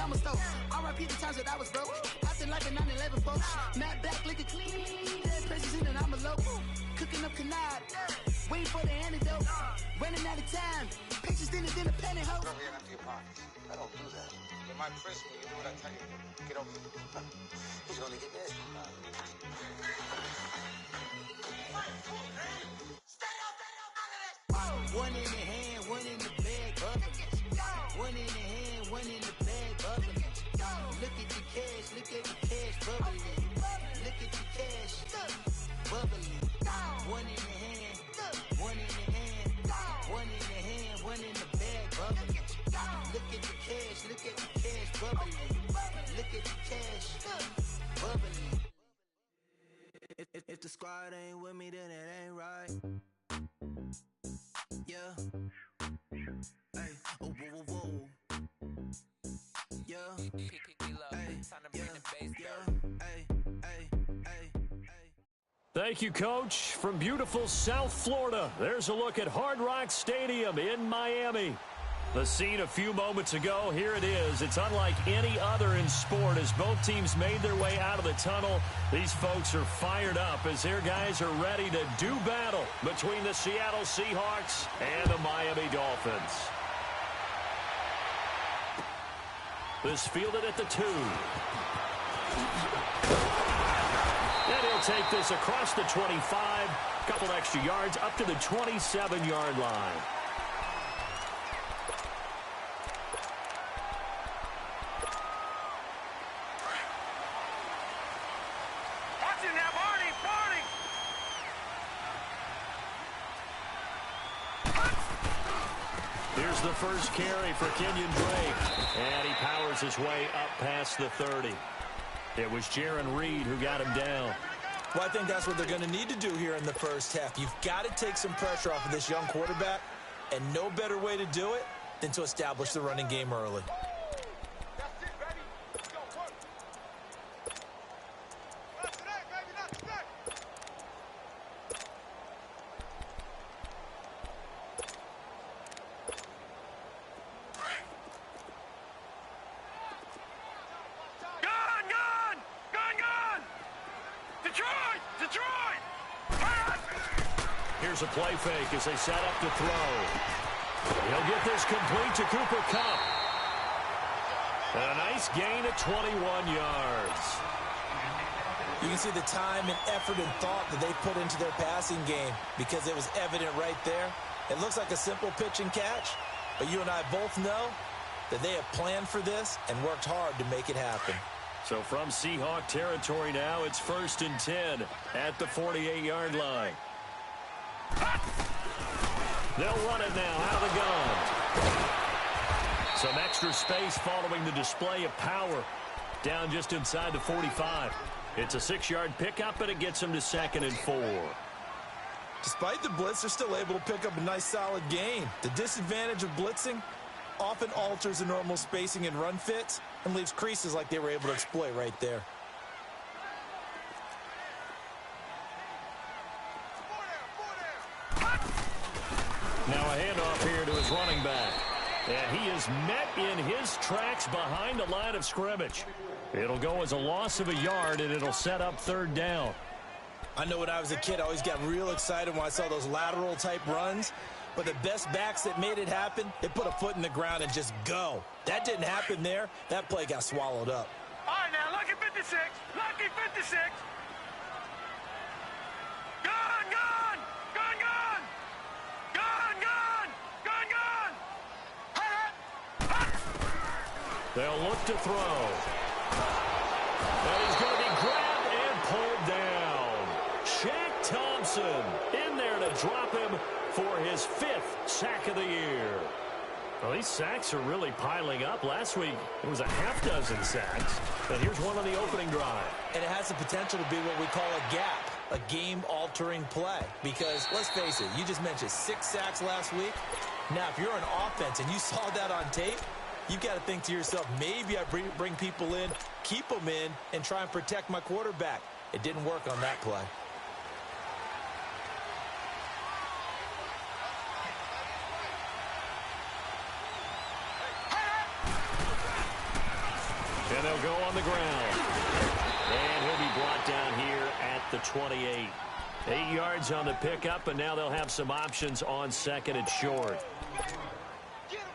I'm a stove. I repeat the times that I was broke. Acting like a 9/11 folks. Matte black, looking clean. Dead president and I'm a local. Cooking up canard. Waiting for the antidote. Running out of time. Patience thinner than a penny hoe. Over here empty your pockets. I don't do that. But my principle, you do what I tell you. Get over here. He's gonna get this. One in the hand, one in the bag, bubbling. One in the hand, one in the bag, bubbling. Look at the cash, look at the cash, bubbling. Look at the cash, bubbling. One in the hand, one in the hand, one in the hand, one in the bag, bubbling. Look at the cash, look at the cash, bubbling. Look at the cash, bubbling. If the squad ain't with me, then it ain't right. Yeah. Hey. Oh, whoa, whoa, whoa. Yeah. Hey. Yeah. Yeah. Hey. Hey. Hey. Thank you, Coach. From beautiful South Florida, there's a look at Hard Rock Stadium in Miami. The scene a few moments ago, here it is. It's unlike any other in sport as both teams made their way out of the tunnel. These folks are fired up as their guys are ready to do battle between the Seattle Seahawks and the Miami Dolphins. This fielded at the 2. And he'll take this across the 25, couple extra yards up to the 27-yard line. Here's the first carry for Kenyon Drake, and he powers his way up past the 30. It was Jarran Reed who got him down. Well, I think that's what they're going to need to do here in the first half. You've got to take some pressure off of this young quarterback, and no better way to do it than to establish the running game early. Here's a play fake as they set up to throw. He'll get this complete to Cooper Kupp. And a nice gain of 21 yards. You can see the time and effort and thought that they put into their passing game because it was evident right there. It looks like a simple pitch and catch, but you and I both know that they have planned for this and worked hard to make it happen. So from Seahawk territory now, it's 1st and 10 at the 48-yard line. They'll run it now out of the gun. Some extra space following the display of power. Down just inside the 45. It's a 6-yard pickup, and it gets them to 2nd and 4. Despite the blitz, they're still able to pick up a nice solid gain. The disadvantage of blitzing often alters the normal spacing and run fits and leaves creases like they were able to exploit right there. Now a handoff here to his running back. And he is met in his tracks behind the line of scrimmage. It'll go as a loss of a yard, and it'll set up 3rd down. I know when I was a kid, I always got real excited when I saw those lateral-type runs. But the best backs that made it happen, they put a foot in the ground and just go. That didn't happen there. That play got swallowed up. All right, now, lucky 56. Lucky 56. Gone, gone. Gone, gone. Gone, gone. Gone, gone. They'll look to throw. And he's going to be grabbed and pulled down. Shaq Thompson in there to drop him for his 5th sack of the year. Well, these sacks are really piling up. Last week, it was a half dozen sacks. But here's one on the opening drive. And it has the potential to be what we call a gap, a game-altering play. Because, let's face it, you just mentioned 6 sacks last week. Now, if you're an offense and you saw that on tape, you've got to think to yourself, maybe I bring people in, keep them in, and try and protect my quarterback. It didn't work on that play. And they'll go on the ground. And he'll be brought down here at the 28. 8 yards on the pickup, and now they'll have some options on second and short.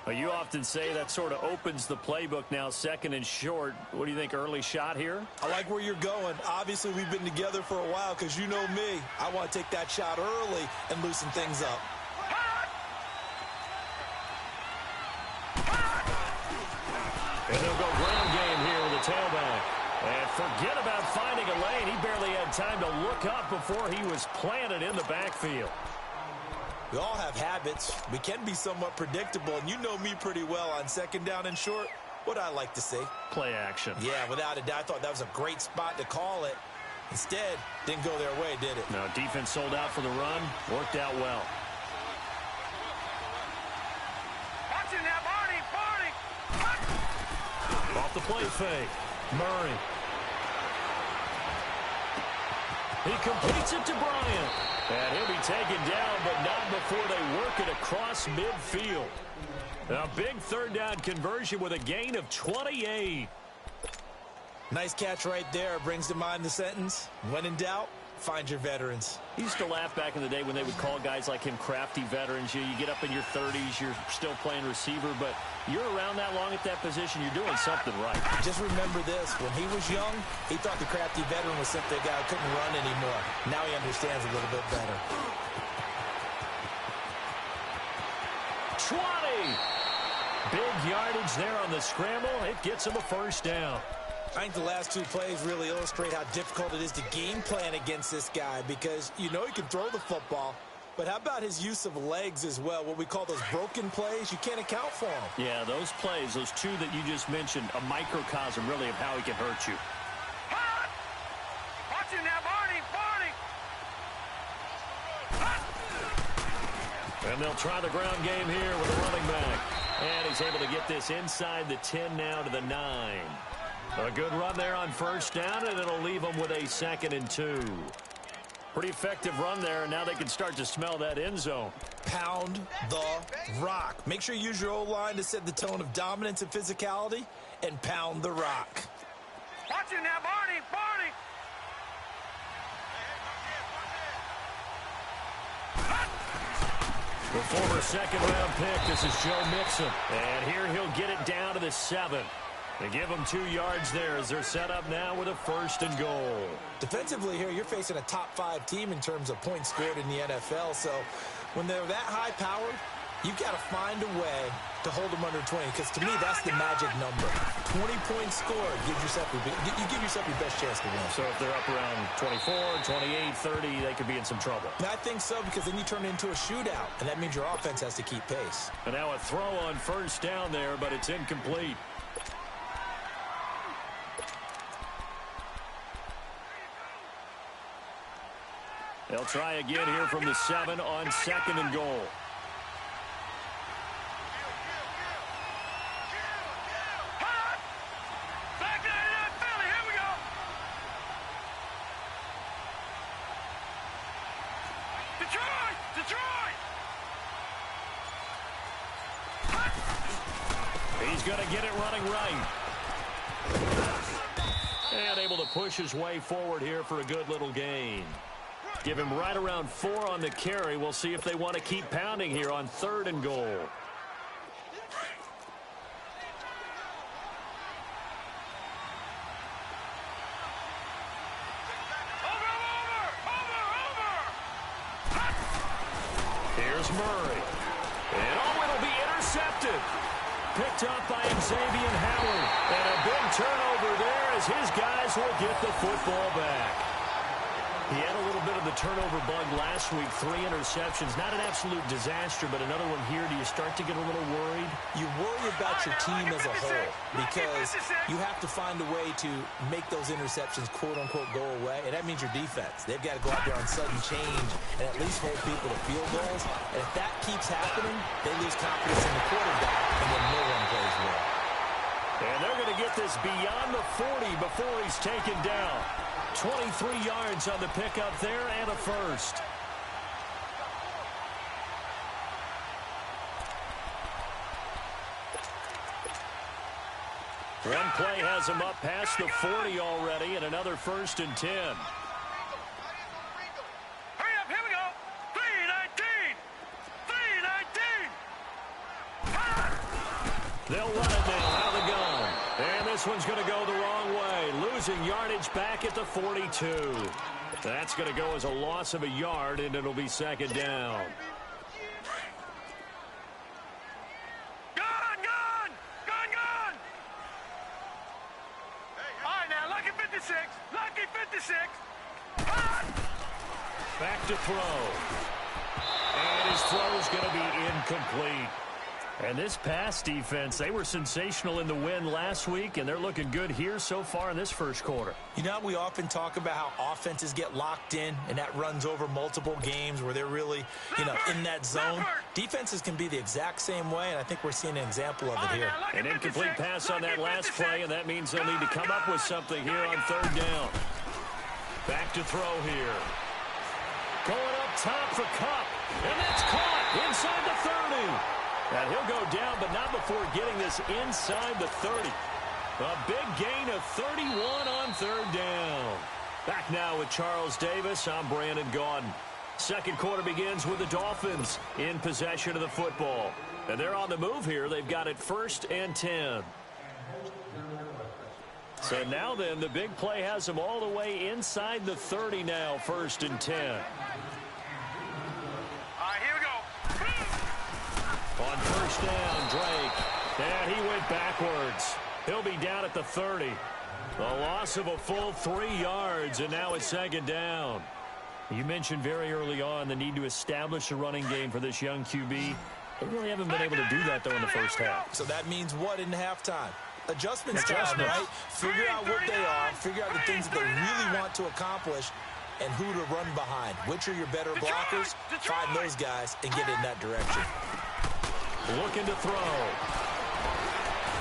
Well, you often say that sort of opens the playbook now, second and short. What do you think, early shot here? I like where you're going. Obviously, we've been together for a while because you know me. I want to take that shot early and loosen things up. And they'll go ground game here with the tailback. And forget about finding a lane. He barely had time to look up before he was planted in the backfield. We all have habits. We can be somewhat predictable, and you know me pretty well on second down and short. What I like to see. Play action. Yeah, without a doubt. I thought that was a great spot to call it. Instead, didn't go their way, did it? No, defense sold out for the run. Worked out well. Watching that, Barney. Off the play fake. Murray. He completes it to Bryant. And he'll be taken down, but not before they work it across midfield. A big third down conversion with a gain of 28. Nice catch right there. Brings to mind the sentence, when in doubt, find your veterans. He used to laugh back in the day when they would call guys like him crafty veterans. You get up in your 30s, you're still playing receiver, but you're around that long at that position, you're doing something right. Just remember this. When he was young, he thought the crafty veteran was simply a guy who couldn't run anymore. Now he understands a little bit better. 20! Big yardage there on the scramble. It gets him a first down. I think the last two plays really illustrate how difficult it is to game plan against this guy because you know he can throw the football, but how about his use of legs as well? What we call those broken plays, you can't account for them. Yeah, those plays, those two that you just mentioned, a microcosm really of how he can hurt you. Hot! Watching that, Barney. And they'll try the ground game here with a running back. And he's able to get this inside the 10 now to the 9. A good run there on first down, and it'll leave them with a 2nd and 2. Pretty effective run there, and now they can start to smell that end zone. Pound the rock. Make sure you use your O-line to set the tone of dominance and physicality, and pound the rock. Watching that, Barney. The former second-round pick, this is Joe Mixon. And here he'll get it down to the 7. They give them 2 yards there as they're set up now with a 1st and goal. Defensively here, you're facing a top-5 team in terms of points scored in the NFL. So when they're that high-powered, you've got to find a way to hold them under 20. Because to me, that's the magic number. 20 points scored gives yourself you give yourself your best chance to win. So if they're up around 24, 28, 30, they could be in some trouble. And I think so because then you turn it into a shootout. And that means your offense has to keep pace. And now a throw on first down there, but it's incomplete. They'll try again here from the 7 on 2nd and goal. Hot! Back there in that Philly. Here we go. Detroit! Hot! He's going to get it running right. And able to push his way forward here for a good little gain. Give him right around 4 on the carry. We'll see if they want to keep pounding here on 3rd and goal. Here's Murray. And it'll be intercepted. Picked up by Xavier Howard. And a big turnover there as his guys will get the football back. He had a little bit of the turnover bug last week, 3 interceptions. Not an absolute disaster, but another one here. Do you start to get a little worried? You worry about your team as a whole because you have to find a way to make those interceptions, quote-unquote, go away, and that means your defense. They've got to go out there on sudden change and at least hold people to field goals. And if that keeps happening, they lose confidence in the quarterback, and then no one plays well. And they're going to get this beyond the 40 before he's taken down. 23 yards on the pickup there and a first. One play has him up past the 40 already, and another 1st and 10. Hurry up, here we go. 3-19. 3-19. They'll run it now out of the gun. And this one's going to go the wrong way. Losing yardage back at the 42. That's going to go as a loss of a yard, and it'll be 2nd down. Gone! All right, now, lucky 56. Lucky 56. Back to throw. And his throw's going to be incomplete. And this pass defense, they were sensational in the win last week, and they're looking good here so far in this first quarter. You know, we often talk about how offenses get locked in, and that runs over multiple games where they're really, in that zone. Defenses can be the exact same way, and I think we're seeing an example of it here. An incomplete pass on that last play, and that means they'll need to come up with something here on 3rd down. Back to throw here. Going up top for Kupp, and that's caught inside the 30. And he'll go down, but not before getting this inside the 30. A big gain of 31 on 3rd down. Back now with Charles Davis. I'm Brandon Gaudin. Second quarter begins with the Dolphins in possession of the football. And they're on the move here. They've got it 1st and 10. So now then, the big play has them all the way inside the 30 now, 1st and 10. On 1st down, Drake. And he went backwards. He'll be down at the 30. A loss of a full 3 yards, and now it's 2nd down. You mentioned very early on the need to establish a running game for this young QB. They really haven't been able to do that, though, in the first half. So that means what in halftime? Adjustments time, right? Figure out what they are, figure out the things that they really want to accomplish, and who to run behind. Which are your better blockers? Find those guys and get in that direction. Looking to throw.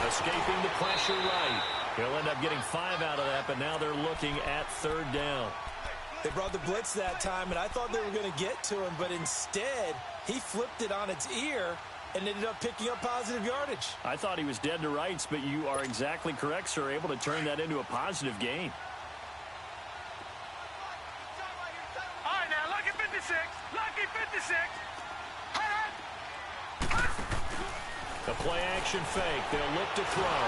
Escaping the pressure right. He'll end up getting 5 out of that, but now they're looking at 3rd down. They brought the blitz that time, and I thought they were going to get to him, but instead, he flipped it on its ear and ended up picking up positive yardage. I thought he was dead to rights, but you are exactly correct, sir. Able to turn that into a positive gain. All right, now, lucky 56. Lucky 56. The play-action fake. They'll look to throw.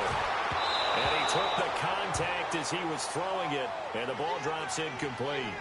And he took the contact as he was throwing it, and the ball drops incomplete.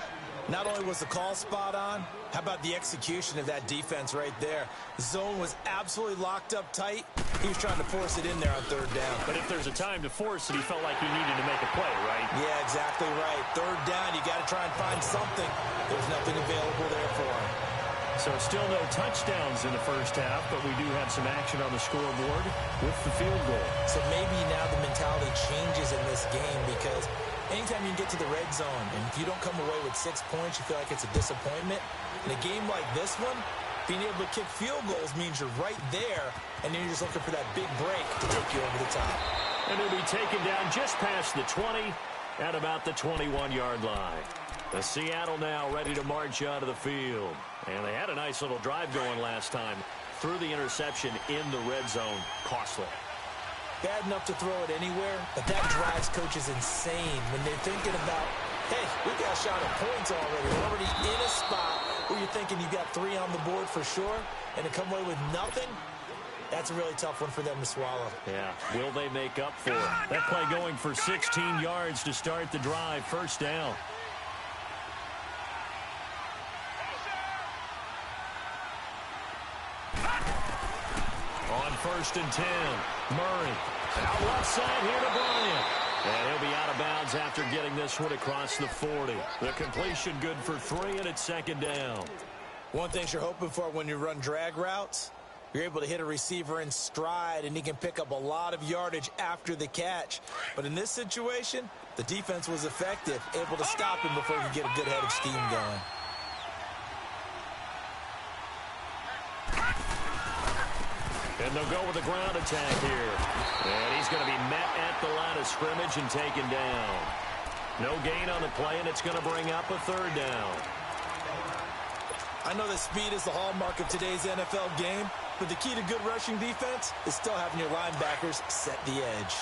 Not only was the call spot on, how about the execution of that defense right there? The zone was absolutely locked up tight. He was trying to force it in there on 3rd down. But if there's a time to force it, he felt like he needed to make a play, right? Yeah, exactly right. 3rd down, you got to try and find something. There's nothing available there for him. So still no touchdowns in the first half, but we do have some action on the scoreboard with the field goal. So maybe now the mentality changes in this game because anytime you get to the red zone and if you don't come away with 6 points, you feel like it's a disappointment. In a game like this one, being able to kick field goals means you're right there, and then you're just looking for that big break to take you over the top. And he'll be taken down just past the 20 at about the 21-yard line. The Seattle now ready to march out of the field. And they had a nice little drive going last time. Threw the interception in the red zone. Costly. Bad enough to throw it anywhere, but that drives coaches insane when they're thinking about, hey, we've got a shot at points already. We're already in a spot where you're thinking you've got 3 on the board for sure, and to come away with nothing, that's a really tough one for them to swallow. Yeah, will they make up for it? That play going for 16 yards to start the drive. 1st down. On 1st and 10, Murray. Out left side here to Bryant. And he'll be out of bounds after getting this one across the 40. The completion good for 3, and it's 2nd down. One thing you're hoping for when you run drag routes, you're able to hit a receiver in stride, and he can pick up a lot of yardage after the catch. But in this situation, the defense was effective, able to stop him before he could get a good head of steam going. And they'll go with a ground attack here. And he's going to be met at the line of scrimmage and taken down. No gain on the play, and it's going to bring up a 3rd down. I know that speed is the hallmark of today's NFL game, but the key to good rushing defense is still having your linebackers set the edge.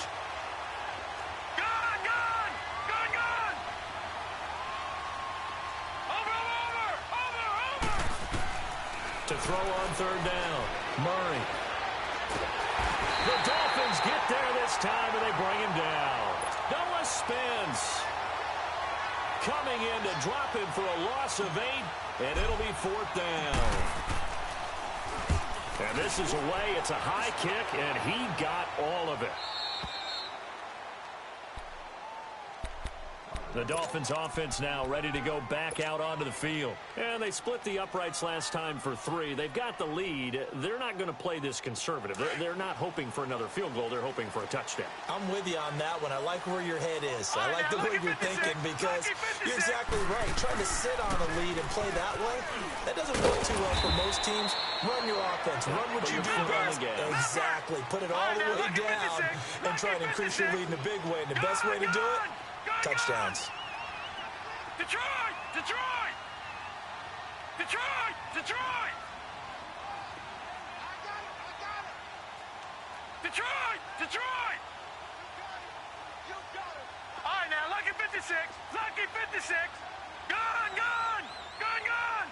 To throw on third down, Murray. The Dolphins get there this time, and they bring him down. Noah Spence coming in to drop him for a loss of 8, and it'll be 4th down. And this is away. It's a high kick, and he got all of it. The Dolphins offense now ready to go back out onto the field. And they split the uprights last time for 3. They've got the lead. They're not going to play this conservative. They're not hoping for another field goal. They're hoping for a touchdown. I'm with you on that one. I like where your head is. I like the way you're thinking because you're exactly right. Trying to sit on a lead and play that way, that doesn't work too well for most teams. Run your offense. Run what you do best. Exactly. Put it all the way down and try and increase your lead in a big way. And the best way to do it, touchdowns. Detroit! Detroit! Detroit! Detroit! Detroit! Detroit! All right, now, lucky 56. Lucky 56. Gun, gun! Gun, gun!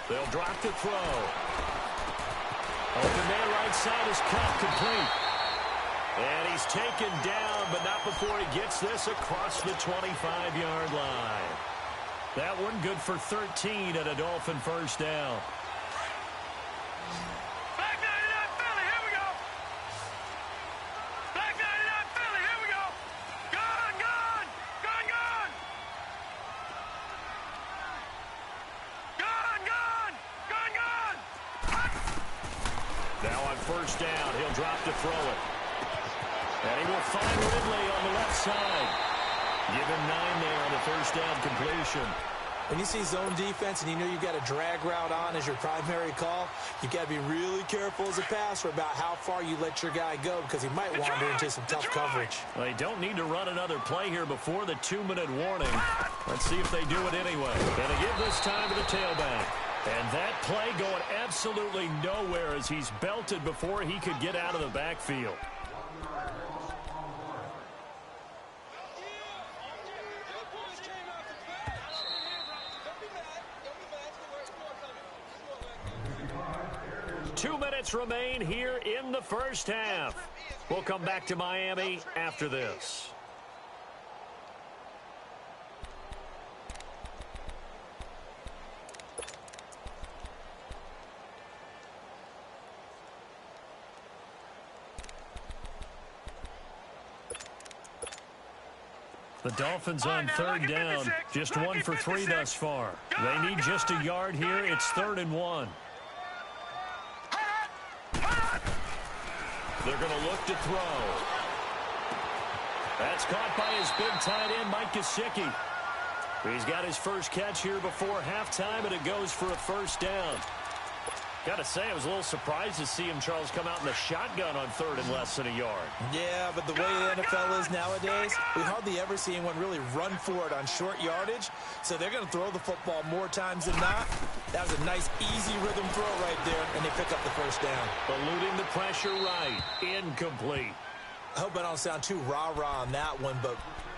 They'll drop to throw. Open man right side is caught complete. And he's taken down, but not before he gets this across the 25-yard line. That one good for 13 at a Dolphin first down. Back 99 Philly, here we go. Back 99 Philly, here we go. Gun, gun! Gun, gun! Gun, gun! Gun, gun! Now on first down, he'll drop to throw it. And he will find Ridley on the left side. Give him 9 there on the first down completion. When you see zone defense and you know you've got a drag route on as your primary call, you've got to be really careful as a passer about how far you let your guy go because he might wander into some tough coverage. Well, they don't need to run another play here before the 2-minute warning. Let's see if they do it anyway. And they give this time to the tailback. And that play going absolutely nowhere as he's belted before he could get out of the backfield. Two minutes remain here in the first half. We'll come back to Miami after this. The Dolphins on third down, just 1 for 3 thus far. They need just a yard here. It's 3rd and 1. They're going to look to throw. That's caught by his big tight end, Mike Gesicki. He's got his first catch here before halftime, and it goes for a first down. Got to say, I was a little surprised to see him, Charles, come out in the shotgun on 3rd and less than a yard. Yeah, but the way the NFL is nowadays, we hardly ever see anyone really run for it on short yardage. So they're going to throw the football more times than not. That was a nice, easy rhythm throw right there, and they pick up the first down. Eluding the pressure right. Incomplete. I hope I don't sound too rah-rah on that one, but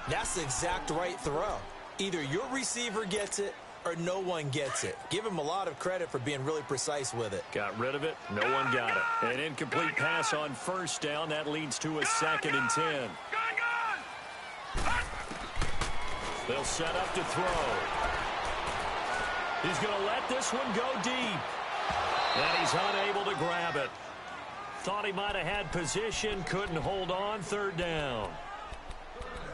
that's the exact right throw. Either your receiver gets it or no one gets it. Give him a lot of credit for being really precise with it. Got rid of it. No one got it. An incomplete pass on first down. That leads to a 2nd and 10. They'll set up to throw. He's going to let this one go deep. And he's unable to grab it. Thought he might have had position. Couldn't hold on. 3rd down.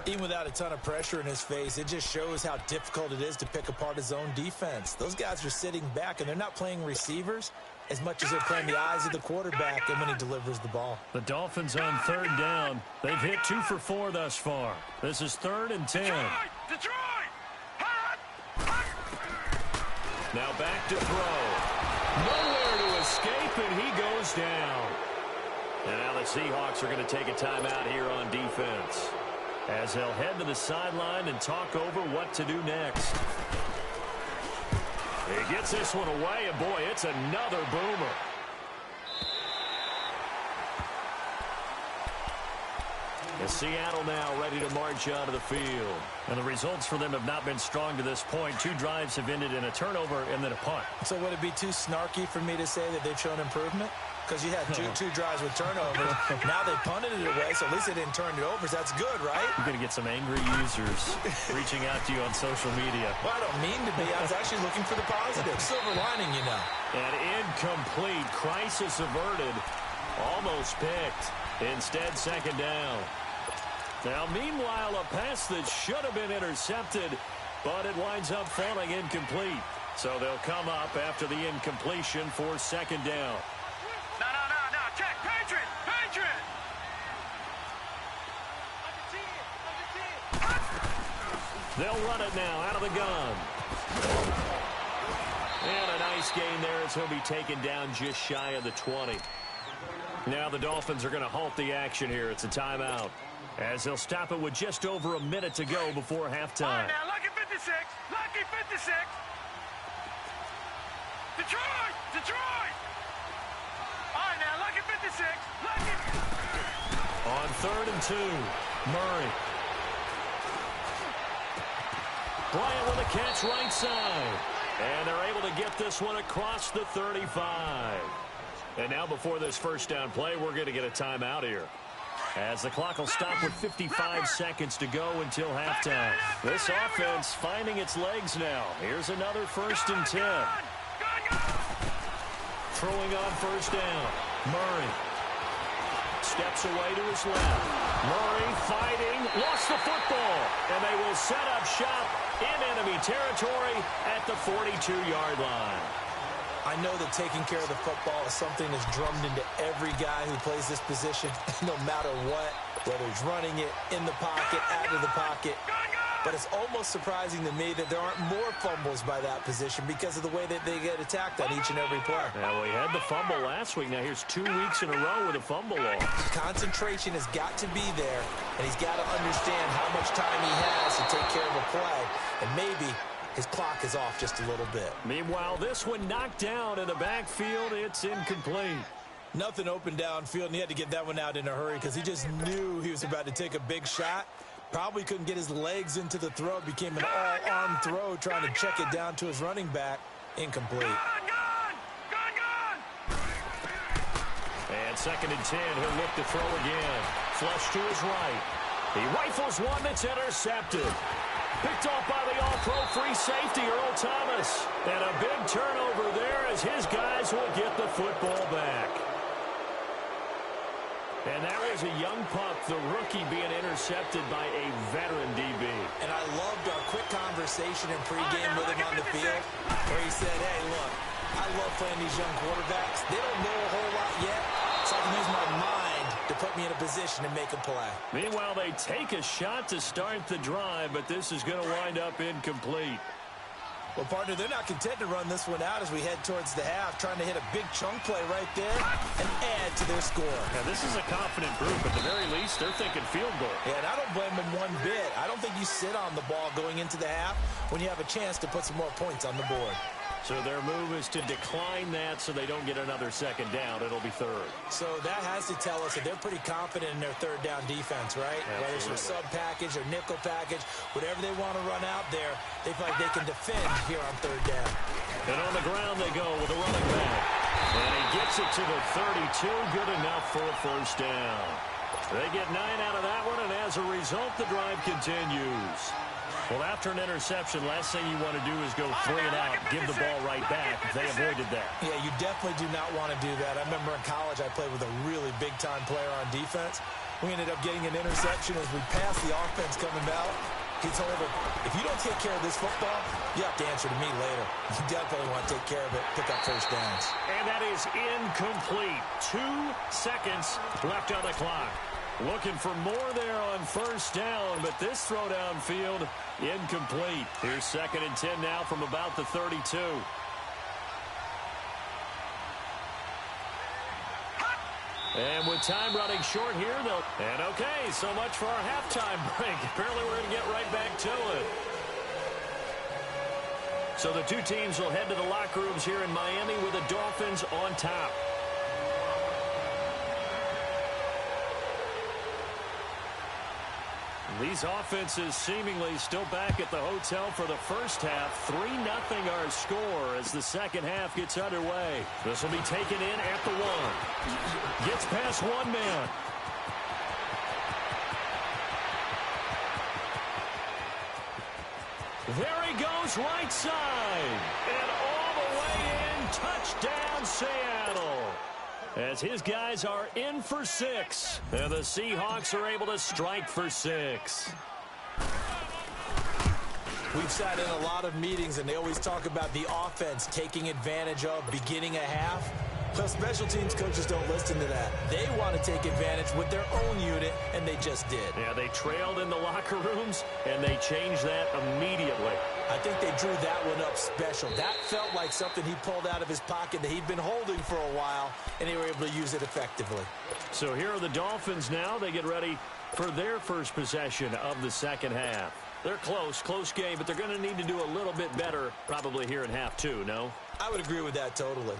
Even without a ton of pressure in his face, it just shows how difficult it is to pick apart his own defense. Those guys are sitting back, and they're not playing receivers as much as they're playing the eyes of the quarterback and when he delivers the ball. The Dolphins on 3rd down. They've hit 2 for 4 thus far. This is 3rd and 10. Detroit! Now back to throw. Nowhere to escape, and he goes down. And now the Seahawks are going to take a timeout here on defense, as they'll head to the sideline and talk over what to do next. He gets this one away, and boy, it's another boomer. As Seattle now ready to march onto the field. And the results for them have not been strong to this point. 2 drives have ended in a turnover and then a punt. So would it be too snarky for me to say that they've shown improvement? Because you had two drives with turnovers. Now they punted it away, so at least they didn't turn it over. So that's good, right? You're going to get some angry users reaching out to you on social media. Well, I don't mean to be. I was actually looking for the positive. Silver lining, you know. An incomplete. Crisis averted. Almost picked. Instead, second down. Now, meanwhile, a pass that should have been intercepted, but it winds up falling incomplete. So they'll come up after the incompletion for second down. No. Check. Patriot. They'll run it now out of the gun. And a nice gain there as he'll be taken down just shy of the 20. Now the Dolphins are going to halt the action here. It's a timeout. As they'll stop it with just over a minute to go before halftime. All right, now, Lucky 56. Lucky 56. Detroit. All right, now, Lucky 56. Lucky. On 3rd and 2, Murray. Bryant with a catch right side. And they're able to get this one across the 35. And now before this first down play, we're going to get a timeout here. As the clock will stop with 55 seconds to go until halftime. This offense finding its legs now. Here's another 1st and 10. Throwing on first down. Murray steps away to his left. Murray fighting. Lost the football. And they will set up shop in enemy territory at the 42-yard line. I know that taking care of the football is something that's drummed into every guy who plays this position, no matter what, whether he's running it, in the pocket, out of the pocket. But it's almost surprising to me that there aren't more fumbles by that position because of the way that they get attacked on each and every play. Now, we had the fumble last week. Now, here's 2 weeks in a row with a fumble loss. Concentration has got to be there, and he's got to understand how much time he has to take care of a play. And maybe his clock is off just a little bit. Meanwhile, this one knocked down in the backfield. It's incomplete. Nothing open downfield, and he had to get that one out in a hurry because he just knew he was about to take a big shot. Probably couldn't get his legs into the throw. Became an all-arm throw trying to check it down to his running back. Incomplete. And 2nd and 10. He'll look to throw again. Flush to his right. He rifles one that's intercepted. Picked off by the all-pro free safety, Earl Thomas. And a big turnover there as his guys will get the football back. And that was a young pup, the rookie being intercepted by a veteran DB. And I loved our quick conversation in pregame with him on the field where he said, hey, look, I love playing these young quarterbacks. They don't know a whole lot yet, so I can use my mind to put me in a position to make a play. Meanwhile, they take a shot to start the drive, but this is going to wind up incomplete. Well, partner, they're not content to run this one out as we head towards the half, trying to hit a big chunk play right there and add to their score. Now, this is a confident group. At the very least, they're thinking field goal. Yeah, and I don't blame them one bit. I don't think you sit on the ball going into the half when you have a chance to put some more points on the board. So their move is to decline that so they don't get another second down. It'll be 3rd. So that has to tell us that they're pretty confident in their 3rd down defense, right? Absolutely. Whether it's a sub package or nickel package, whatever they want to run out there, they feel like they can defend here on 3rd down. And on the ground they go with a running back. And he gets it to the 32. Good enough for a 1st down. They get 9 out of that one, and as a result, the drive continues. Well, after an interception, last thing you want to do is go 3 and out, give the ball right back. They avoided that. Yeah, you definitely do not want to do that. I remember in college I played with a really big-time player on defense. We ended up getting an interception as we passed the offense coming out. He told her, if you don't take care of this football, you have to answer to me later. You definitely want to take care of it, pick up 1st downs. And that is incomplete. 2 seconds left on the clock. Looking for more there on 1st down, but this throw downfield, incomplete. Here's 2nd and 10 now from about the 32. And with time running short here, and okay, so much for our halftime break. Apparently we're going to get right back to it. So the 2 teams will head to the locker rooms here in Miami with the Dolphins on top. These offenses seemingly still back at the hotel for the first half. 3-0 our score as the second half gets underway. This will be taken in at the 1. Gets past one man. There he goes, right side. And all the way in, touchdown Seattle. As his guys are in for 6. And the Seahawks are able to strike for 6. We've sat in a lot of meetings, and they always talk about the offense taking advantage of beginning a half. Well, special teams coaches don't listen to that. They want to take advantage with their own unit, and they just did. Yeah, they trailed in the locker rooms, and they changed that immediately. I think they drew that one up special. That felt like something he pulled out of his pocket that he'd been holding for a while, and they were able to use it effectively. So here are the Dolphins now. They get ready for their first possession of the second half. They're close game, but they're going to need to do a little bit better probably here in half 2, no? I would agree with that totally.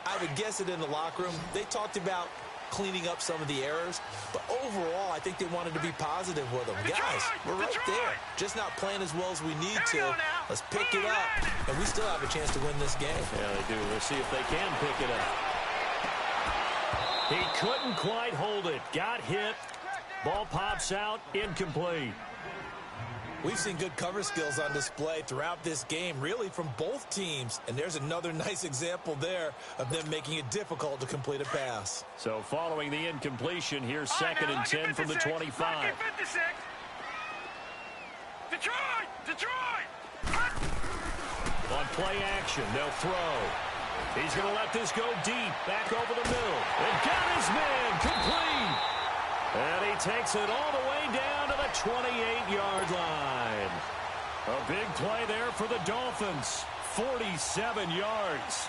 I would guess it in the locker room. They talked about cleaning up some of the errors, but overall, I think they wanted to be positive with them. Guys, we're right there. Just not playing as well as we need to. Let's pick it up, and we still have a chance to win this game. Yeah, they do. Let's see if they can pick it up. He couldn't quite hold it. Got hit. Ball pops out. Incomplete. We've seen good cover skills on display throughout this game, really from both teams. And there's another nice example there of them making it difficult to complete a pass. So following the incompletion, here's 2nd and 10 from the 25. Detroit! On play action, they'll throw. He's going to let this go deep, back over the middle. And got his man, complete. And he takes it all the way down to the 28-yard line. A big play there for the Dolphins. 47 yards.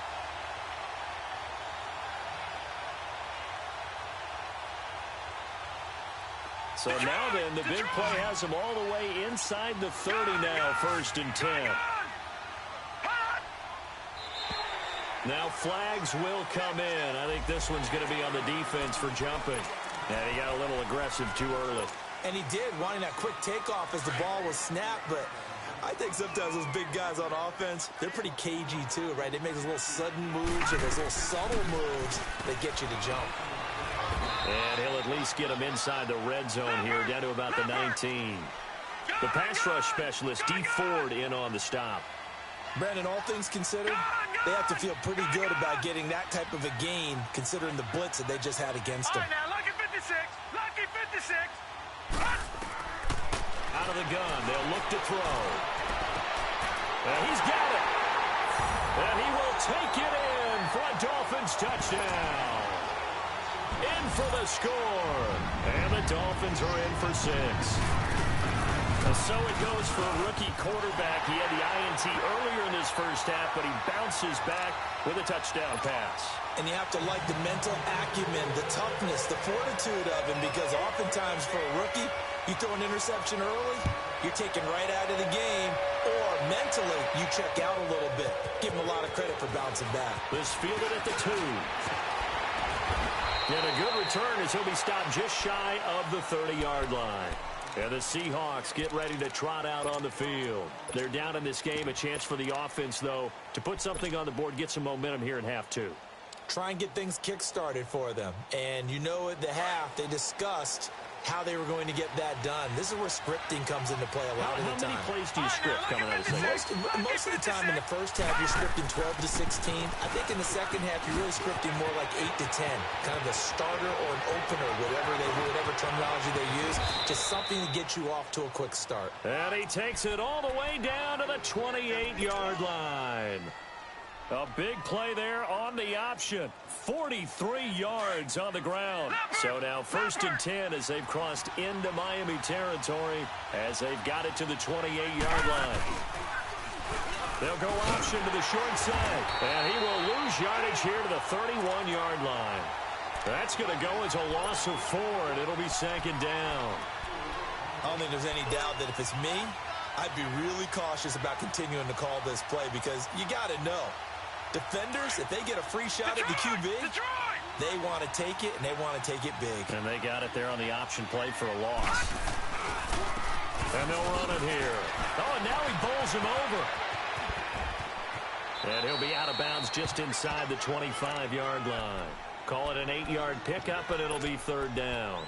So now then, the big play has him all the way inside the 30 now, 1st and 10. Now flags will come in. I think this one's going to be on the defense for jumping. And he got a little aggressive too early. And he did, wanting that quick takeoff as the ball was snapped. But I think sometimes those big guys on offense, they're pretty cagey too, right? They make those little sudden moves or those little subtle moves that get you to jump. And he'll at least get him inside the red zone here, down to about the 19. The pass rush specialist, D. Ford, in on the stop. Brandon, all things considered, they have to feel pretty good about getting that type of a gain, considering the blitz that they just had against them. Lucky 56! Lucky 56! Out of the gun, they'll look to throw. And he's got it. And he will take it in for a Dolphins touchdown. In for the score. And the Dolphins are in for 6. So it goes for a rookie quarterback. He had the INT earlier in this first half, but he bounces back with a touchdown pass. And you have to like the mental acumen, the toughness, the fortitude of him, because oftentimes for a rookie, you throw an interception early, you're taken right out of the game, or mentally you check out a little bit. Give him a lot of credit for bouncing back. This fielded at the 2. And a good return as he'll be stopped just shy of the 30-yard line. And the Seahawks get ready to trot out on the field. They're down in this game. A chance for the offense, though, to put something on the board, get some momentum here in half 2. Try and get things kick-started for them. And you know at the half, they discussed how they were going to get that done. This is where scripting comes into play a lot of the time. How many plays do you script coming out of the second? Most of the time in the first half, you're scripting 12 to 16. I think in the second half, you're really scripting more like 8 to 10. Kind of a starter or an opener, whatever terminology they use. Just something to get you off to a quick start. And he takes it all the way down to the 28-yard line. A big play there on the option. 43 yards on the ground. So now 1st and 10 as they've crossed into Miami territory as they've got it to the 28-yard line. They'll go option to the short side. And he will lose yardage here to the 31-yard line. That's going to go as a loss of 4, and it'll be 2nd down. I don't think there's any doubt that if it's me, I'd be really cautious about continuing to call this play because you got to know. Defenders, if they get a free shot at the QB, they want to take it, and they want to take it big. And they got it there on the option play for a loss. And they'll run it here. Oh, and now he bowls him over. And he'll be out of bounds just inside the 25-yard line. Call it an 8-yard pickup, and it'll be third down.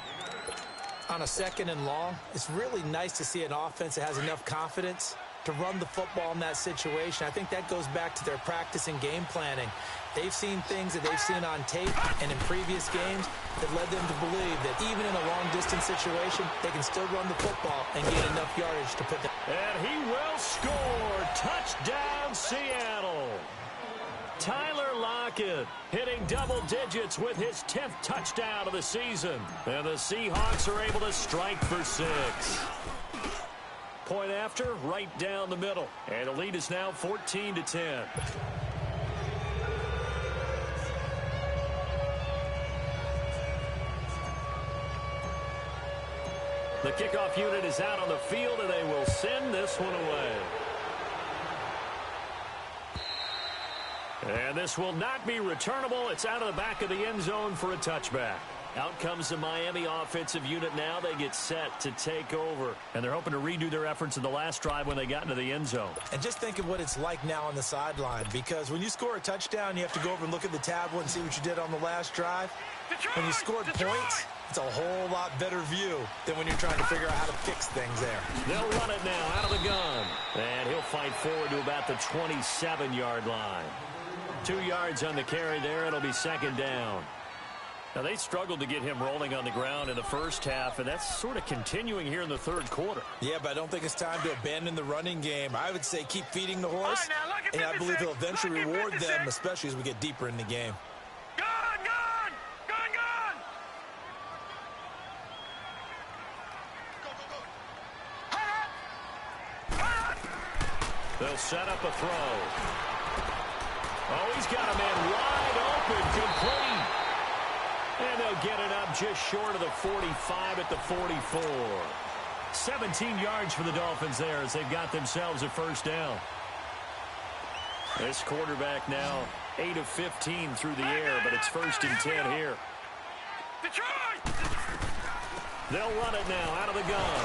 On a 2nd and long, it's really nice to see an offense that has enough confidence to run the football in that situation. I think that goes back to their practice and game planning. They've seen things that they've seen on tape and in previous games that led them to believe that even in a long-distance situation, they can still run the football and get enough yardage to put them. And he will score. Touchdown, Seattle. Tyler Lockett hitting double digits with his 10th touchdown of the season. And the Seahawks are able to strike for 6. Point after, right down the middle. And the lead is now 14-10. The kickoff unit is out on the field, and they will send this one away. And this will not be returnable. It's out of the back of the end zone for a touchback. Out comes the Miami offensive unit now. They get set to take over. And they're hoping to redo their efforts in the last drive when they got into the end zone. And just think of what it's like now on the sideline, because when you score a touchdown, you have to go over and look at the tablet and see what you did on the last drive. When you scored points, it's a whole lot better view than when you're trying to figure out how to fix things there. They'll run it now out of the gun. And he'll fight forward to about the 27-yard line. 2 yards on the carry there. It'll be second down. Now, they struggled to get him rolling on the ground in the first half, and that's sort of continuing here in the third quarter. Yeah, but I don't think it's time to abandon the running game. I would say keep feeding the horse, and I believe he'll eventually reward them, especially as we get deeper in the game. They'll set up a throw. Oh, he's got a man wide open, complete. And they'll get it up just short of the 45 at the 44. 17 yards for the Dolphins there as they've got themselves a first down. This quarterback now 8 of 15 through the air, but it's 1st and 10 here. They'll run it now out of the gun.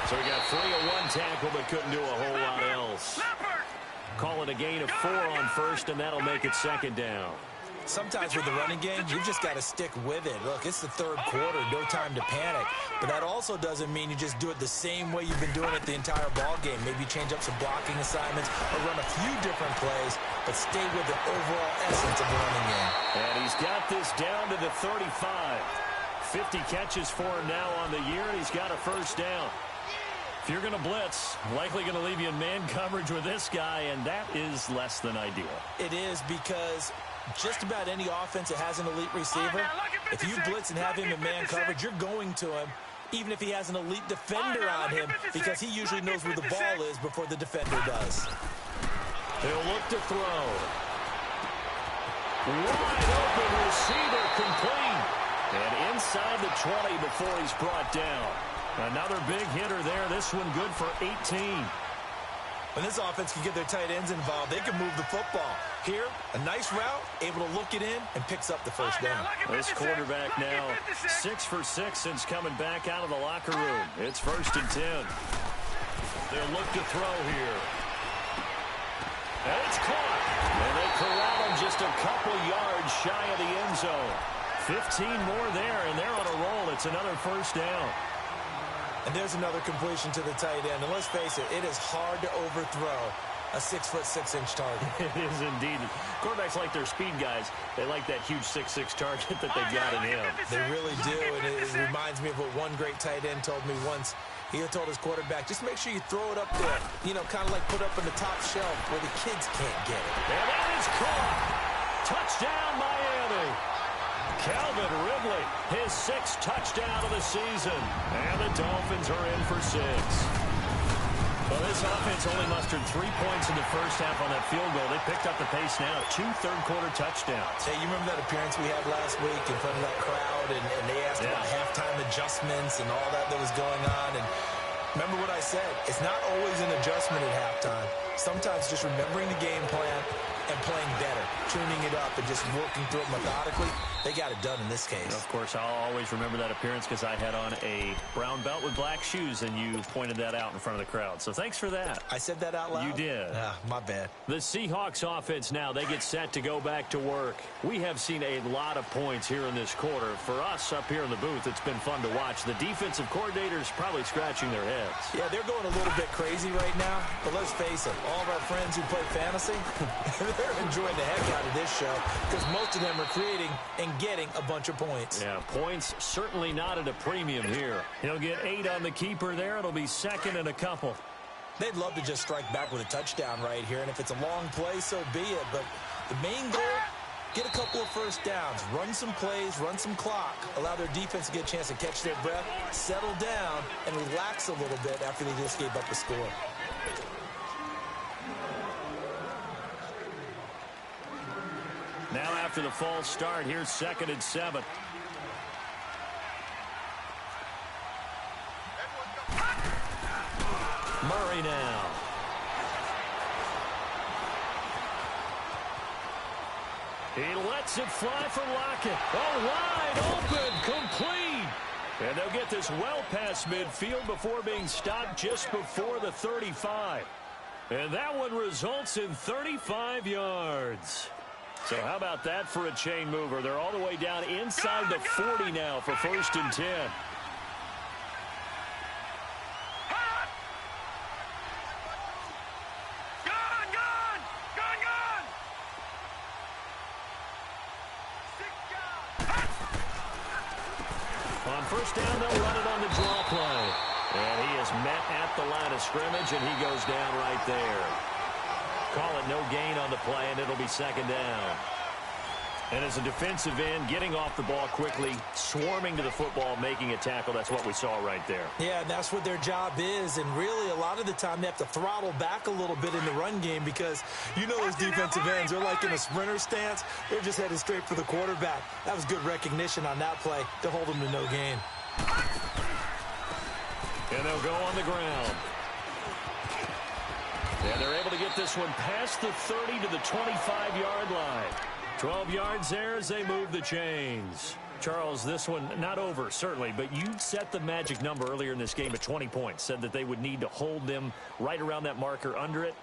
So we got 3 of 1 tackle, but couldn't do a whole lot else. Call it a gain of 4 on first, and that'll make it second down. Sometimes with the running game, you've just got to stick with it. Look, it's the third quarter, no time to panic. But that also doesn't mean you just do it the same way you've been doing it the entire ball game. Maybe change up some blocking assignments or run a few different plays, but stay with the overall essence of the running game. And he's got this down to the 35. 50 catches for him now on the year, and he's got a first down. If you're going to blitz, likely going to leave you in man coverage with this guy, and that is less than ideal. It is, because just about any offense that has an elite receiver, if you blitz and have him in man coverage, you're going to him, even if he has an elite defender on him, because he usually knows where the ball is before the defender does. They'll look to throw. Wide open receiver, complete. And inside the 20 before he's brought down. Another big hitter there. This one good for 18. When this offense can get their tight ends involved, they can move the football. Here, a nice route, able to look it in, and picks up the first down. This quarterback now 6 for 6 since coming back out of the locker room. It's 1st and 10. They'll look to throw here. And it's caught. And they corral him just a couple yards shy of the end zone. 15 more there, and they're on a roll. It's another first down. And there's another completion to the tight end. And let's face it, it is hard to overthrow a 6'6" target. It is indeed. Quarterbacks like their speed guys. They like that huge 6'6" target that they got in him. They really do, and it reminds me of what one great tight end told me once. He told his quarterback, just make sure you throw it up there. You know, kind of like put up on the top shelf where the kids can't get it. And that is caught. Touchdown, Miami. Calvin Ridley, his 6th touchdown of the season. And the Dolphins are in for 6. Well, this offense only mustered 3 points in the first half on that field goal. They picked up the pace now. 2 third-quarter touchdowns. Hey, you remember that appearance we had last week in front of that crowd, and they asked about halftime adjustments and all that was going on. And remember what I said. It's not always an adjustment at halftime. Sometimes just remembering the game plan and playing better, tuning it up, and just working through it methodically, they got it done in this case. Of course, I'll always remember that appearance because I had on a brown belt with black shoes, and you pointed that out in front of the crowd. So thanks for that. I said that out loud? You did. My bad. The Seahawks offense now, they get set to go back to work. We have seen a lot of points here in this quarter. For us up here in the booth, it's been fun to watch. The defensive coordinators probably scratching their heads. Yeah, they're going a little bit crazy right now, but let's face it, all of our friends who play fantasy, they're enjoying the heck out of this show because most of them are creating and getting a bunch of points. Yeah, points certainly not at a premium here. He'll get 8 on the keeper there. It'll be second and a couple. They'd love to just strike back with a touchdown right here, and if it's a long play, so be it. But the main goal, get a couple of first downs, run some plays, run some clock, allow their defense to get a chance to catch their breath, settle down, and relax a little bit after they just gave up the score. Now after the false start, here's second and 7. Murray now. He lets it fly for Lockett. Oh, wide open, complete. And they'll get this well past midfield before being stopped just before the 35. And that one results in 35 yards. So how about that for a chain mover? They're all the way down inside the 40 now for first and 10. On first down, they'll run it on the draw play. And he is met at the line of scrimmage, and he goes down right there. Call it no gain on the play, and it'll be second down. And as a defensive end, getting off the ball quickly, swarming to the football, making a tackle, that's what we saw right there. Yeah, and that's what their job is. And really, a lot of the time, they have to throttle back a little bit in the run game because you know those defensive ends, they're like in a sprinter stance. They're just headed straight for the quarterback. That was good recognition on that play to hold them to no gain. And they'll go on the ground. And they're able to get this one past the 30 to the 25-yard line. 12 yards there as they move the chains. Charles, this one not over, certainly, but you set the magic number earlier in this game at 20 points, said that they would need to hold them right around that marker under it.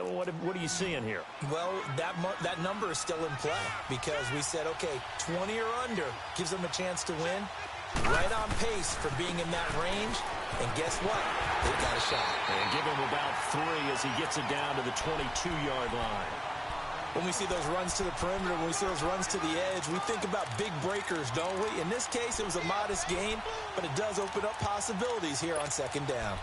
What are you seeing here? Well, that number is still in play because we said, okay, 20 or under gives them a chance to win. Right on pace for being in that range. And guess what? They've got a shot. And give him about 3 as he gets it down to the 22-yard line. When we see those runs to the perimeter, when we see those runs to the edge, we think about big breakers, don't we? In this case, it was a modest gain, but it does open up possibilities here on second down.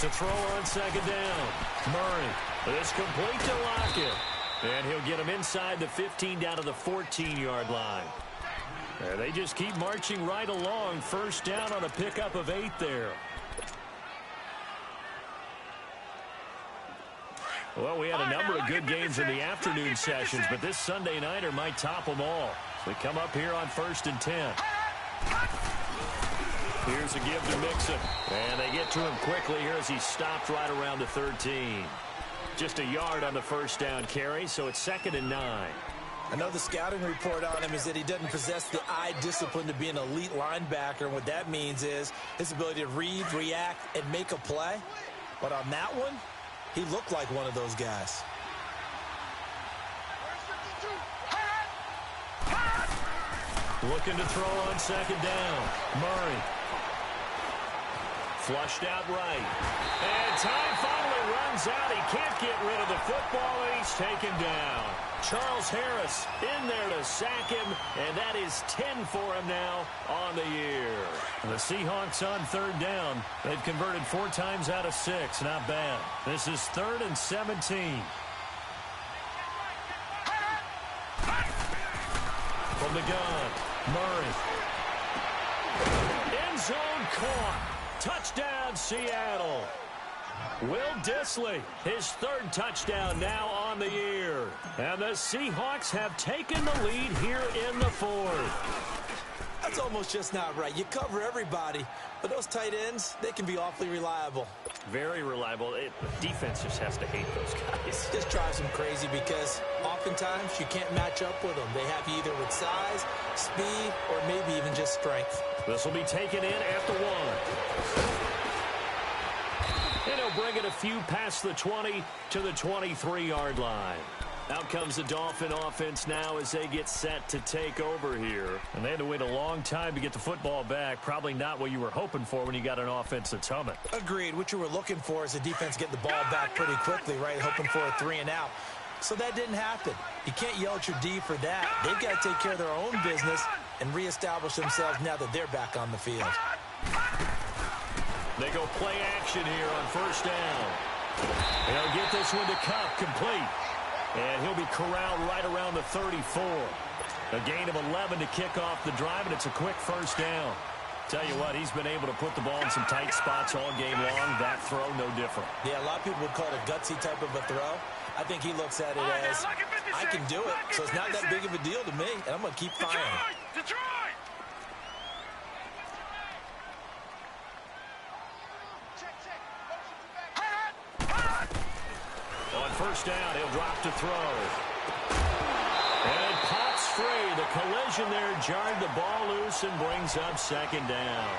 To throw on second down. Murray. It's complete to Lockett. And he'll get him inside the 15 down to the 14-yard line. They just keep marching right along. First down on a pickup of 8 there. Well, we had a number of good games in the afternoon sessions, but this Sunday nighter might top them all. We come up here on first and 10. Here's a give to Mixon. And they get to him quickly here as he stopped right around the 13. Just a yard on the first down carry, so it's second and 9. I know the scouting report on him is that he doesn't possess the eye discipline to be an elite linebacker. And what that means is his ability to read, react, and make a play. But on that one, he looked like one of those guys. Looking to throw on second down. Murray. Flushed out right. And time finally runs out. He can't get rid of the football, and he's taken down. Charles Harris in there to sack him, and that is 10 for him now on the year. The Seahawks on third down. They've converted 4 times out of 6. Not bad. This is 3rd and 17. From the gun, Murray. End zone caught. Touchdown, Seattle. Will Dissly, his third touchdown now on the year. And the Seahawks have taken the lead here in the fourth. That's almost just not right. You cover everybody, but those tight ends, they can be awfully reliable. Very reliable. Defense just has to hate those guys. Just drives them crazy because oftentimes you can't match up with them. They have you either with size, speed, or maybe even just strength. This will be taken in at the 1. And he'll bring it a few past the 20 to the 23-yard line. Out comes the Dolphin offense now as they get set to take over here. And they had to wait a long time to get the football back. Probably not what you were hoping for when you got an offense that's humming. Agreed. What you were looking for is the defense getting the ball back pretty quickly, right? Hoping for a 3-and-out. So that didn't happen. You can't yell at your D for that. They've got to take care of their own business and reestablish themselves now that they're back on the field. They go play action here on first down. They'll get this one to Kupp, complete. And he'll be corralled right around the 34. A gain of 11 to kick off the drive, and it's a quick first down. Tell you what, he's been able to put the ball in some tight spots all game long. That throw, no different. Yeah, a lot of people would call it a gutsy type of a throw. I think he looks at it as, I can do it, so it's not that big of a deal to me, and I'm going to keep firing. Detroit! On first down, he'll drop to throw. And it pops free. The collision there jarred the ball loose and brings up second down.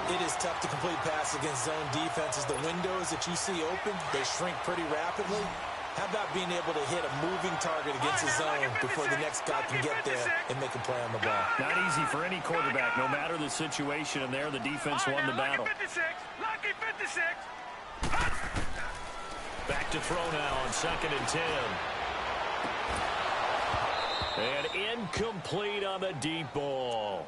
It is tough to complete passes against zone defenses. The windows that you see open, they shrink pretty rapidly. How about being able to hit a moving target against the zone before the next guy can get there and make a play on the ball? Not easy for any quarterback, no matter the situation. And there, the defense won the battle. Lucky 56. Back to throw now on 2nd and 10. And incomplete on the deep ball.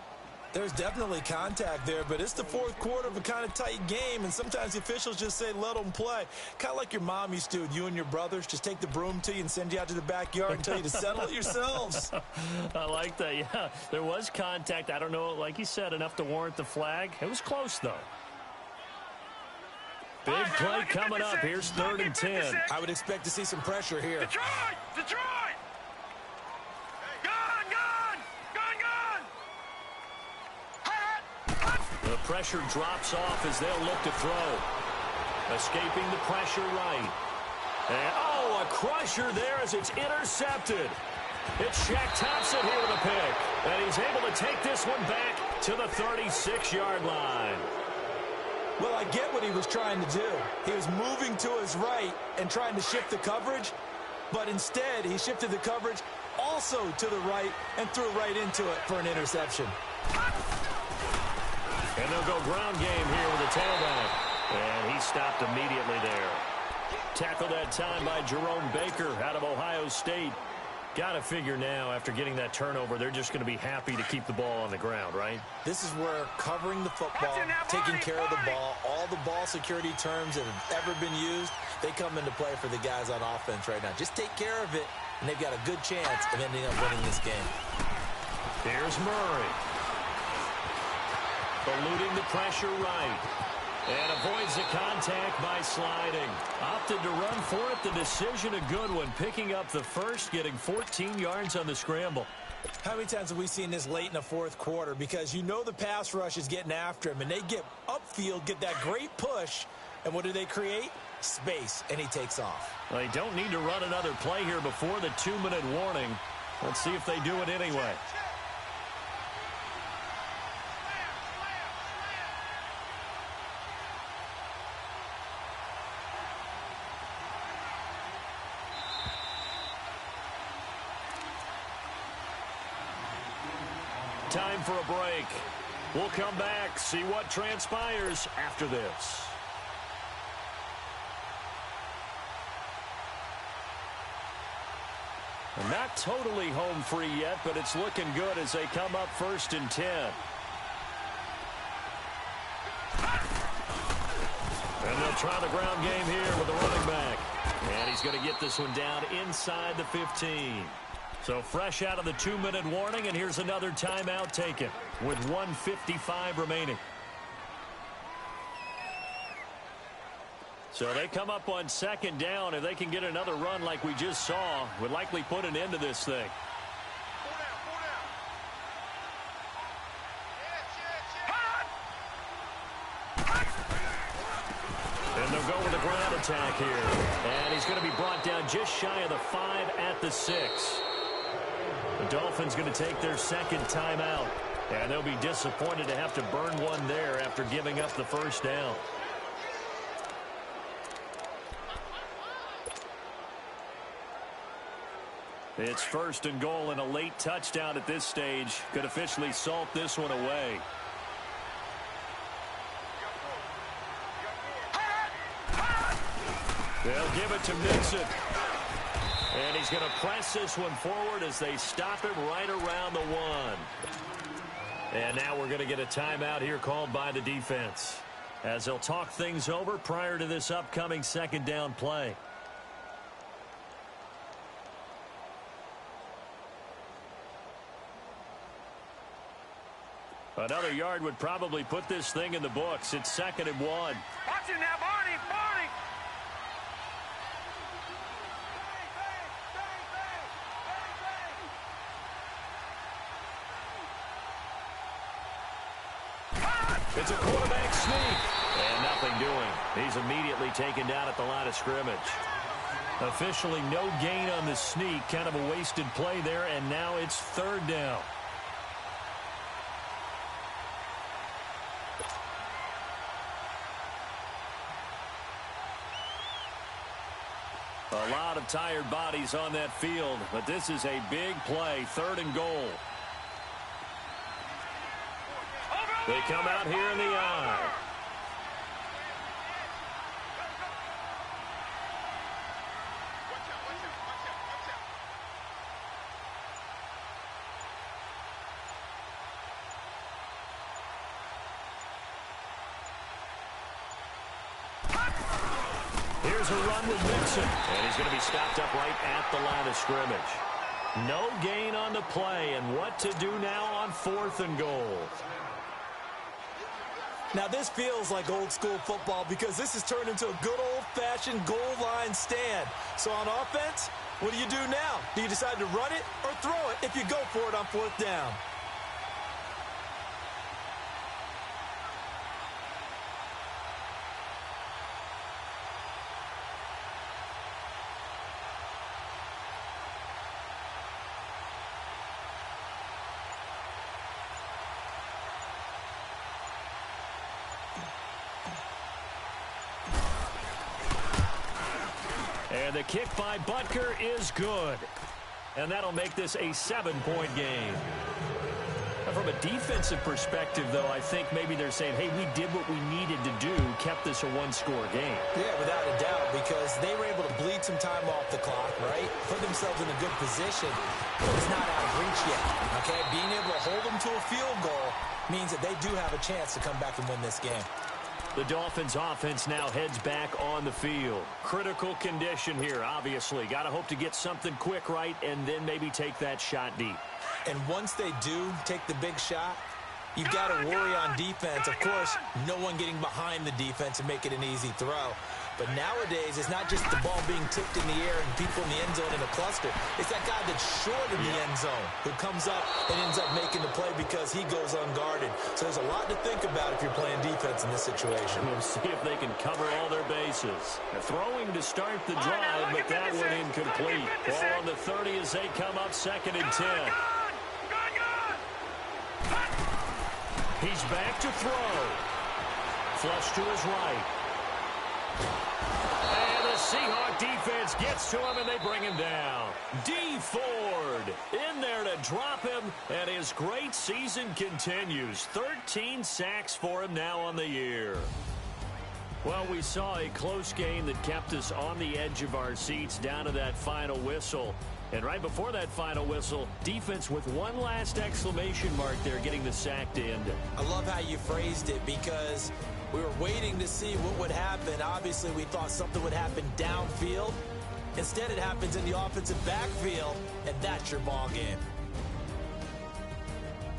There's definitely contact there, but it's the fourth quarter of a kind of tight game, and sometimes the officials just say, let them play. Kind of like your mom used to with you and your brothers. Just take the broom to you and send you out to the backyard and tell you to settle it yourselves. I like that, yeah. There was contact. I don't know, like you said, enough to warrant the flag. It was close, though. Big play coming up. Here's 3rd and 10. I would expect to see some pressure here. Detroit! Detroit! Gone! The pressure drops off as they'll look to throw. Escaping the pressure right. And, oh, a crusher there as it's intercepted. It's Shaq Thompson here with a pick. And he's able to take this one back to the 36-yard line. Well, I get what he was trying to do. He was moving to his right and trying to shift the coverage, but instead he shifted the coverage also to the right and threw right into it for an interception. And they'll go ground game here with the tailback. And he stopped immediately there. Tackled that time by Jerome Baker out of Ohio State. Got to figure now, after getting that turnover, they're just going to be happy to keep the ball on the ground, right? This is where covering the football, taking care of the ball, all the ball security terms that have ever been used, they come into play for the guys on offense right now. Just take care of it, and they've got a good chance of ending up winning this game. Here's Murray. Eluding the pressure right. And avoids the contact by sliding. Opted to run for it. The decision a good one. Picking up the first, getting 14 yards on the scramble. How many times have we seen this late in the fourth quarter? Because you know the pass rush is getting after him, and they get upfield, get that great push, and what do they create? Space, and he takes off. Well, they don't need to run another play here before the 2-minute warning. Let's see if they do it anyway. Time for a break. We'll come back, see what transpires after this. And not totally home free yet, but it's looking good as they come up 1st and 10. And they'll try the ground game here with the running back. And he's going to get this one down inside the 15. So fresh out of the 2-minute warning, and here's another timeout taken with 1:55 remaining. So they come up on second down. If they can get another run like we just saw, would likely put an end to this thing. And they'll go with a ground attack here. And he's going to be brought down just shy of the 5 at the 6. The Dolphins going to take their second timeout. And they'll be disappointed to have to burn one there after giving up the first down. It's first and goal, and a late touchdown at this stage could officially salt this one away. They'll give it to Mixon. And he's going to press this one forward as they stop him right around the 1. And now we're going to get a timeout here called by the defense, as they'll talk things over prior to this upcoming second down play. Another yard would probably put this thing in the books. It's 2nd and 1. Watch him now, Barney! Barney! It's a quarterback sneak. And nothing doing. He's immediately taken down at the line of scrimmage. Officially no gain on the sneak. Kind of a wasted play there, and now it's 3rd down. A lot of tired bodies on that field, but this is a big play, 3rd and goal. They come out here in the eye. Here's a run with Mixon, and he's going to be stopped up right at the line of scrimmage. No gain on the play, and what to do now on 4th and goal. Now, this feels like old-school football because this has turned into a good old-fashioned goal line stand. So on offense, what do you do now? Do you decide to run it or throw it if you go for it on 4th down? And the kick by Butker is good. And that'll make this a 7-point game. From a defensive perspective, though, I think maybe they're saying, hey, we did what we needed to do, kept this a 1-score game. Yeah, without a doubt, because they were able to bleed some time off the clock, right? Put themselves in a good position, but it's not out of reach yet, okay? Being able to hold them to a field goal means that they do have a chance to come back and win this game. The Dolphins offense now heads back on the field. Critical condition here, obviously. Got to hope to get something quick right and then maybe take that shot deep. And once they do take the big shot, you've got to worry on defense. Of course, no one getting behind the defense and make it an easy throw. But nowadays, it's not just the ball being tipped in the air and people in the end zone in a cluster. It's that guy that's short in the end zone who comes up and ends up making the play because he goes unguarded. So there's a lot to think about if you're playing defense in this situation. We'll see if they can cover all their bases. Throwing to start the drive, but that one incomplete. Ball on the 30 as they come up 2nd and 10. He's back to throw. Flush to his right. And the Seahawk defense gets to him, and they bring him down. Dee Ford in there to drop him, and his great season continues. 13 sacks for him now on the year. Well, we saw a close game that kept us on the edge of our seats down to that final whistle. And right before that final whistle, defense with one last exclamation mark there, getting the sack to end it. I love how you phrased it because we were waiting to see what would happen. Obviously, we thought something would happen downfield. Instead, it happens in the offensive backfield, and that's your ball game.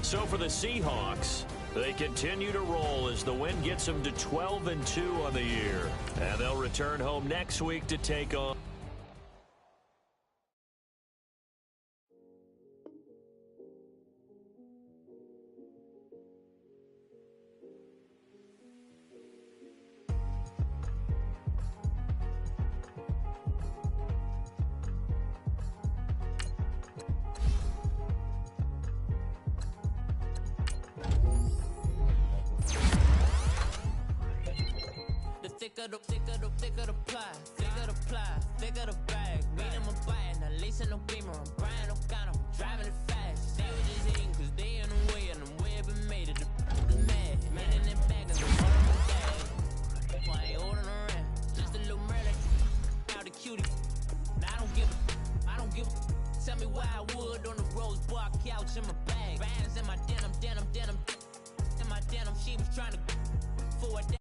So for the Seahawks, They continue to roll as the win gets them to 12-2 on the year. And they'll return home next week to take on... Thicker the bag. Beat him a bite, now listen no beamer. I'm Brian O'Connor, driving it fast. They were just hating cause they in the way, and I'm way up and made it. The mad, man in that bag, and the water in the bag. Why they holding around? Just a little murder. Out the cutie. Now I don't give a. Tell me why I would on the rose bar couch in my bag. Bands in my denim. In my denim, she was trying to forward.